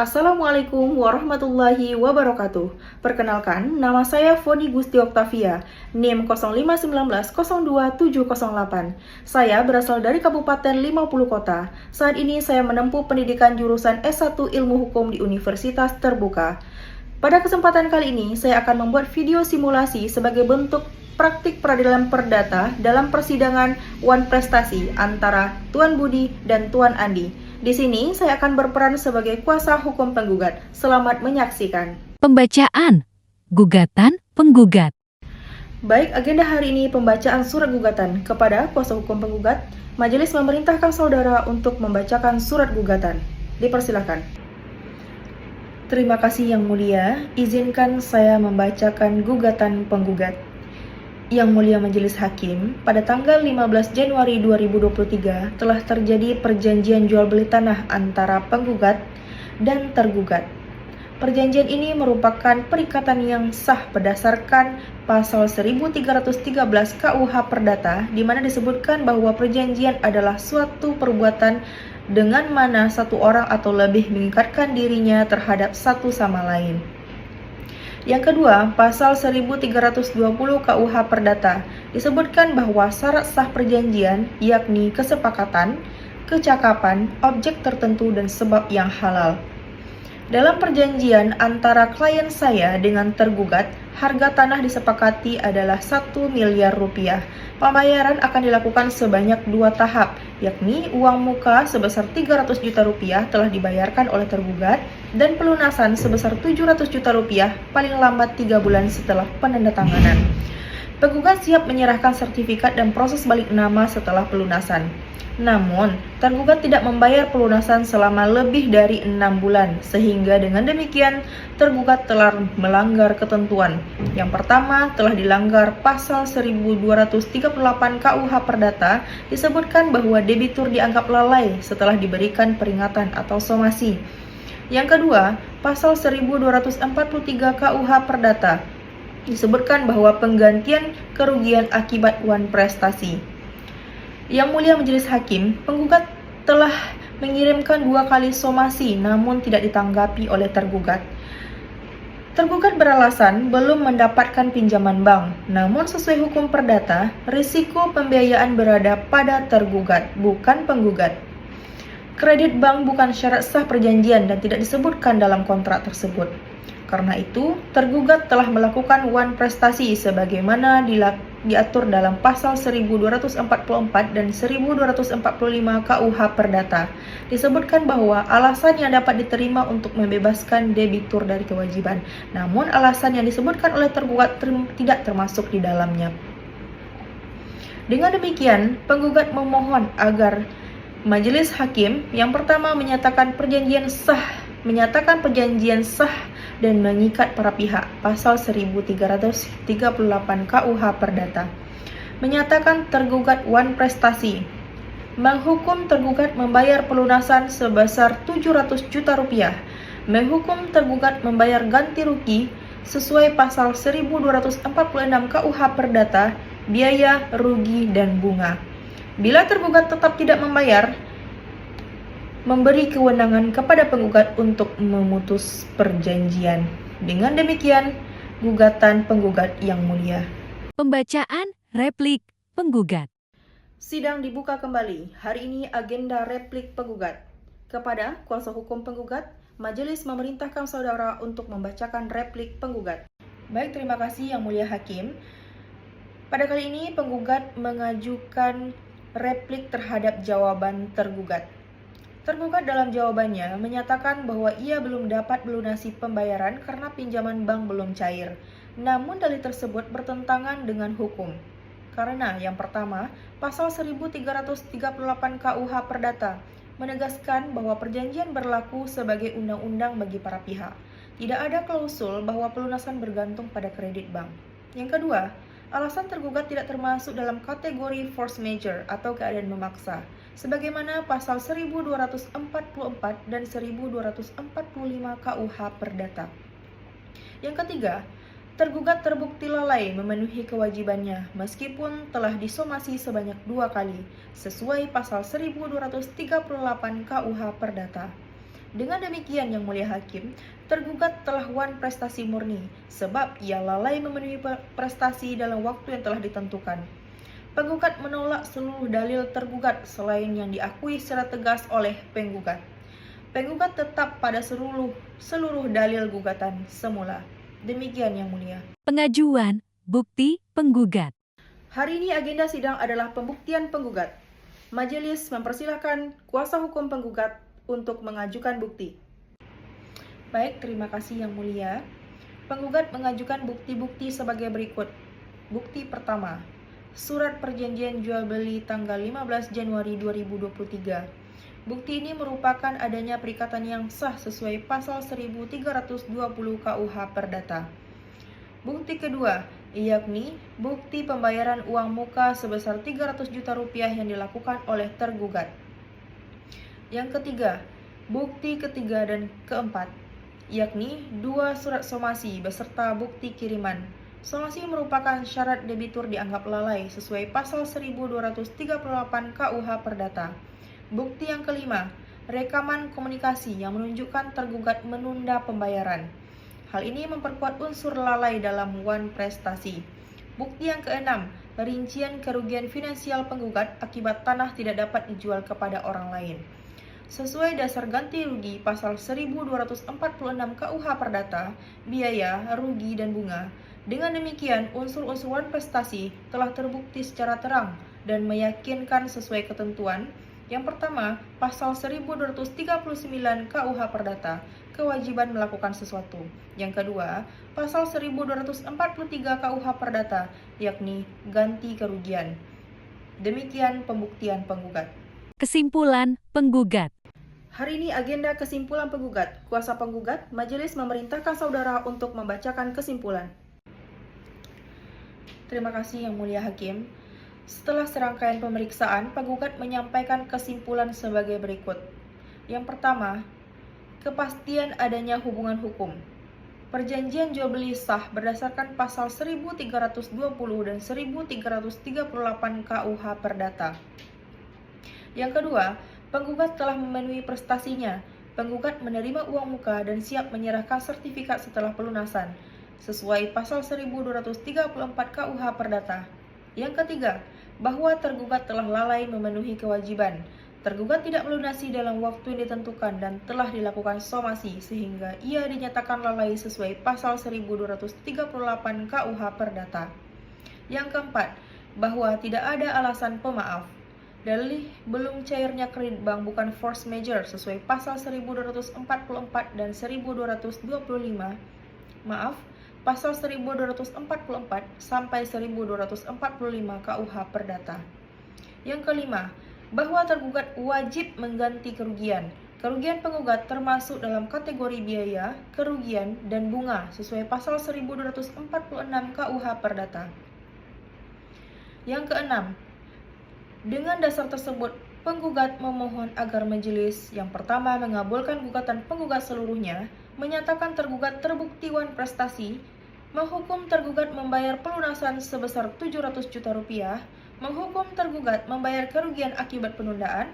Assalamualaikum warahmatullahi wabarakatuh. Perkenalkan, nama saya Foni Gusti Oktavia, NIM 0519027708. Saya berasal dari Kabupaten 50 Kota. Saat ini saya menempuh pendidikan jurusan S1 Ilmu Hukum di Universitas Terbuka. Pada kesempatan kali ini, saya akan membuat video simulasi sebagai bentuk praktik peradilan perdata dalam persidangan Wan Prestasi antara Tuan Budi dan Tuan Andi. Di sini saya akan berperan sebagai kuasa hukum penggugat. Selamat menyaksikan. Pembacaan gugatan penggugat. Baik, agenda hari ini pembacaan surat gugatan kepada kuasa hukum penggugat. Majelis memerintahkan saudara untuk membacakan surat gugatan. Dipersilakan. Terima kasih Yang Mulia, izinkan saya membacakan gugatan penggugat. Yang Mulia Majelis Hakim, pada tanggal 15 Januari 2023 telah terjadi perjanjian jual beli tanah antara penggugat dan tergugat. Perjanjian ini merupakan perikatan yang sah berdasarkan pasal 1313 KUH Perdata, di mana disebutkan bahwa perjanjian adalah suatu perbuatan dengan mana satu orang atau lebih mengikatkan dirinya terhadap satu sama lain. Yang kedua, pasal 1320 KUH Perdata disebutkan bahwa syarat sah perjanjian yakni kesepakatan, kecakapan, objek tertentu dan sebab yang halal. Dalam perjanjian antara klien saya dengan tergugat, harga tanah disepakati adalah 1 miliar rupiah. Pembayaran akan dilakukan sebanyak 2 tahap, yakni uang muka sebesar 300 juta rupiah telah dibayarkan oleh tergugat dan pelunasan sebesar 700 juta rupiah paling lambat 3 bulan setelah penandatanganan. Penggugat siap menyerahkan sertifikat dan proses balik nama setelah pelunasan. Namun, tergugat tidak membayar pelunasan selama lebih dari 6 bulan, sehingga dengan demikian tergugat telah melanggar ketentuan. Yang pertama, telah dilanggar pasal 1238 KUH Perdata, disebutkan bahwa debitur dianggap lalai setelah diberikan peringatan atau somasi. Yang kedua, pasal 1243 KUH Perdata, disebutkan bahwa penggantian kerugian akibat wan prestasi. Yang Mulia Majelis Hakim, penggugat telah mengirimkan 2 kali somasi namun tidak ditanggapi oleh tergugat. Tergugat beralasan belum mendapatkan pinjaman bank, namun sesuai hukum perdata, risiko pembiayaan berada pada tergugat, bukan penggugat. Kredit bank bukan syarat sah perjanjian dan tidak disebutkan dalam kontrak tersebut. Karena itu, tergugat telah melakukan wan prestasi sebagaimana diatur dalam pasal 1244 dan 1245 KUH Perdata. Disebutkan bahwa alasan yang dapat diterima untuk membebaskan debitur dari kewajiban, namun alasan yang disebutkan oleh tergugat tidak termasuk di dalamnya. Dengan demikian, penggugat memohon agar Majelis Hakim yang pertama menyatakan perjanjian sah dan mengikat para pihak, pasal 1338 KUH Perdata. Menyatakan tergugat wan prestasi, menghukum tergugat membayar pelunasan sebesar 700 juta rupiah, menghukum tergugat membayar ganti rugi sesuai pasal 1246 KUH Perdata, biaya, rugi, dan bunga. Bila tergugat tetap tidak membayar, memberi kewenangan kepada penggugat untuk memutus perjanjian. Dengan demikian, gugatan penggugat Yang Mulia. Pembacaan replik penggugat. Sidang dibuka kembali. Hari ini agenda replik penggugat. Kepada kuasa hukum penggugat, majelis memerintahkan saudara untuk membacakan replik penggugat. Baik, terima kasih Yang Mulia Hakim. Pada kali ini penggugat mengajukan replik terhadap jawaban tergugat. Tergugat dalam jawabannya menyatakan bahwa ia belum dapat melunasi pembayaran karena pinjaman bank belum cair. Namun dalih tersebut bertentangan dengan hukum. Karena yang pertama, pasal 1338 KUH Perdata menegaskan bahwa perjanjian berlaku sebagai undang-undang bagi para pihak. Tidak ada klausul bahwa pelunasan bergantung pada kredit bank. Yang kedua, alasan tergugat tidak termasuk dalam kategori force majeure atau keadaan memaksa, sebagaimana pasal 1244 dan 1245 KUH Perdata. Yang ketiga, tergugat terbukti lalai memenuhi kewajibannya meskipun telah disomasi sebanyak 2 kali sesuai pasal 1238 KUH Perdata. Dengan demikian, Yang Mulia Hakim, tergugat telah wan prestasi murni, sebab ia lalai memenuhi prestasi dalam waktu yang telah ditentukan. Penggugat menolak seluruh dalil tergugat selain yang diakui secara tegas oleh penggugat. Penggugat tetap pada seluruh dalil gugatan semula. Demikian, Yang Mulia. Pengajuan bukti penggugat. Hari ini agenda sidang adalah pembuktian penggugat. Majelis mempersilahkan kuasa hukum penggugat untuk mengajukan bukti. Baik, terima kasih Yang Mulia. Penggugat mengajukan bukti-bukti sebagai berikut. Bukti pertama, surat perjanjian jual beli tanggal 15 Januari 2023. Bukti ini merupakan adanya perikatan yang sah sesuai pasal 1320 KUH Perdata. Bukti kedua, yakni bukti pembayaran uang muka sebesar 300 juta rupiah yang dilakukan oleh tergugat. Yang ketiga, bukti ketiga dan keempat, yakni 2 surat somasi beserta bukti kiriman. Somasi merupakan syarat debitur dianggap lalai sesuai pasal 1238 KUH Perdata. Bukti yang kelima, rekaman komunikasi yang menunjukkan tergugat menunda pembayaran. Hal ini memperkuat unsur lalai dalam wan prestasi. Bukti yang keenam, rincian kerugian finansial penggugat akibat tanah tidak dapat dijual kepada orang lain. Sesuai dasar ganti rugi pasal 1246 KUH Perdata, biaya, rugi, dan bunga. Dengan demikian, unsur-unsur wan prestasi telah terbukti secara terang dan meyakinkan sesuai ketentuan. Yang pertama, pasal 1239 KUH Perdata, kewajiban melakukan sesuatu. Yang kedua, pasal 1243 KUH Perdata, yakni ganti kerugian. Demikian pembuktian penggugat. Kesimpulan penggugat. Hari ini agenda kesimpulan penggugat. Kuasa penggugat, majelis memerintahkan saudara untuk membacakan kesimpulan. Terima kasih Yang Mulia Hakim. Setelah serangkaian pemeriksaan, penggugat menyampaikan kesimpulan sebagai berikut. Yang pertama, kepastian adanya hubungan hukum. Perjanjian jual beli sah berdasarkan pasal 1320 dan 1338 KUH Perdata. Yang kedua, penggugat telah memenuhi prestasinya. Penggugat menerima uang muka dan siap menyerahkan sertifikat setelah pelunasan, sesuai pasal 1234 KUH Perdata. Yang ketiga, bahwa tergugat telah lalai memenuhi kewajiban. Tergugat tidak melunasi dalam waktu yang ditentukan dan telah dilakukan somasi sehingga ia dinyatakan lalai sesuai pasal 1238 KUH Perdata. Yang keempat, bahwa tidak ada alasan pemaaf. Dalih belum cairnya kredit bank bukan force majeure sesuai pasal 1244 dan 1225. Pasal 1244 sampai 1245 KUH Perdata. Yang kelima, bahwa tergugat wajib mengganti kerugian. Kerugian penggugat termasuk dalam kategori biaya, kerugian, dan bunga sesuai pasal 1246 KUH Perdata. Yang keenam, dengan dasar tersebut, penggugat memohon agar majelis yang pertama mengabulkan gugatan penggugat seluruhnya, menyatakan tergugat terbukti wan prestasi, menghukum tergugat membayar pelunasan sebesar 700 juta rupiah, menghukum tergugat membayar kerugian akibat penundaan,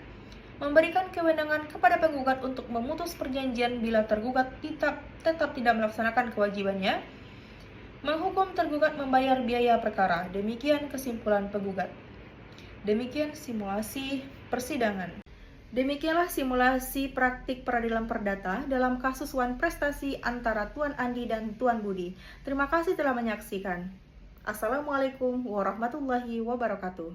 memberikan kewenangan kepada penggugat untuk memutus perjanjian bila tergugat tetap tidak melaksanakan kewajibannya, menghukum tergugat membayar biaya perkara. Demikian kesimpulan penggugat. Demikian simulasi persidangan. Demikianlah simulasi praktik peradilan perdata dalam kasus wan prestasi antara Tuan Andi dan Tuan Budi. Terima kasih telah menyaksikan. Assalamualaikum warahmatullahi wabarakatuh.